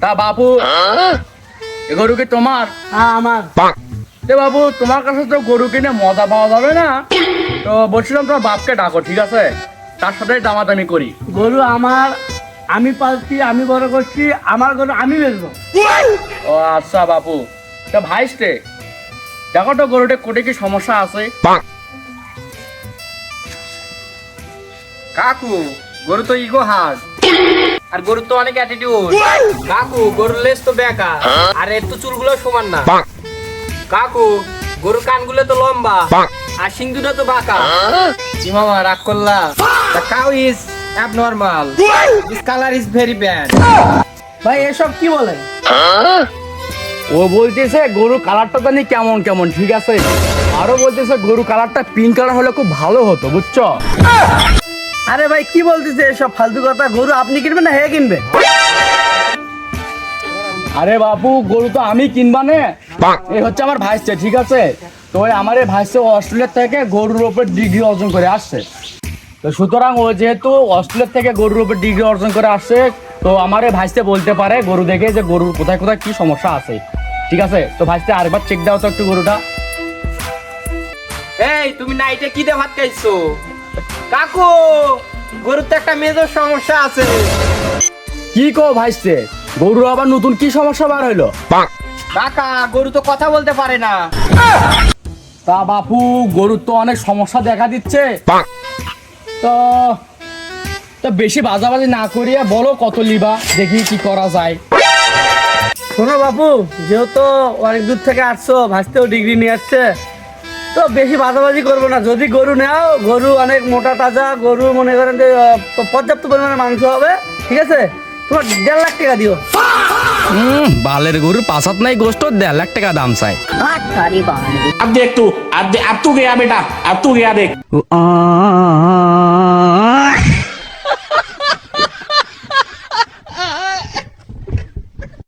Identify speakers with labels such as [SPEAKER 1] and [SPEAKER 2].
[SPEAKER 1] তা বাপু এ গরু কি তোমার?
[SPEAKER 2] হ্যাঁ আমার।
[SPEAKER 1] বাবু তোমার কাছে তো গরু কিনে মজা পাওয়া যাবে না, তো বলছিলাম তোমার বাপকে ডাকো, ঠিক আছে? তার সাথে দামাদামি করি।
[SPEAKER 2] গরু আমার, আমি পালছি, আমি বড় করছি, আমার গরু আমি বেচবো।
[SPEAKER 1] ও আচ্ছা বাপু, তা ভাইস্তে দেখো তো গরুটা কোটে কি সমস্যা আছে।
[SPEAKER 3] কাকু গরু তো ইগো হাজ, আর গরুর তো অনেক অ্যাটিটিউড। কাকু গরুর লেজ তো বেকা, আর এর তো চুলগুলো সমান না। কাকু গরুর কানগুলো তো লম্বা, আর সিং দুটো তো বাঁকা। কি মামা রাগ করলা? The cow is abnormal. This color is very bad.
[SPEAKER 2] ভাই এসব কি বলেন?
[SPEAKER 1] ও বলতেছে গরু কালারটা জানি কেমন কেমন, ঠিক আছে? আরো বলতেছে গরু কালারটা পিঙ্ক কালার হলে খুব ভালো হতো, বুঝছো?
[SPEAKER 2] আরে ভাই কি বলতেছে এসব ফালতু কথা? গরু আপনি কিনবেন না হে কিনবে?
[SPEAKER 1] আরে বাপু গরু তো আমি কিনবা নে, এই হচ্ছে আমার ভাইস্তে, ঠিক আছে? তো ওই আমার এই ভাইস্তে অস্ট্রেলিয়া থেকে গরুর উপর ডিগ্রি অর্জন করে আসছে, তো সুতরাং ও যেহেতু অস্ট্রেলিয়া থেকে গরুর উপর ডিগ্রি অর্জন করে আসছে, তো আমার এই ভাইস্তে বলতে পারে গরু দেখে যে গরুর কোথায় কোথায় কি সমস্যা আছে, ঠিক আছে? তো ভাইস্তে আরেকবার চেক দাও তো একটু গরুটা।
[SPEAKER 3] এই তুমি নাইটে কি দিয়ে ভাত খাইছো? কাকু গরুর তো একটা মেজর সমস্যা আছে।
[SPEAKER 1] কি কো ভাইস্তে, গরুর আবার নতুন কি সমস্যা বার হইলো?
[SPEAKER 3] কাকা গরু তো কথা বলতে পারে না।
[SPEAKER 1] তা বাপু গরুর তো অনেক সমস্যা দেখা দিচ্ছে, তো তো বেশি বাজাবাজি না করিয়া বলো কত লিবা, দেখি কি করা যায়।
[SPEAKER 2] শোনো বাপু, যেহেতু অনেক দূর থেকে আসছো, ভাসতেও ডিগ্রি নিয়ে আসছে, তো বেশি বাজাবাজি করবো না। যদি গরু নেও, গরু অনেক মোটা তাজা গরু, মনে করেন যে পর্যাপ্ত পরিমাণে মাংস হবে, ঠিক আছে? তোমার 1.5 লাখ টাকা দিও।
[SPEAKER 1] বালের গরুর পাঁচাত নাই গোস্ত, 1.5 লাখ টাকা দাম চাই।
[SPEAKER 4] अब देख तू, अब तू गया बेटा, अब तू गया देख।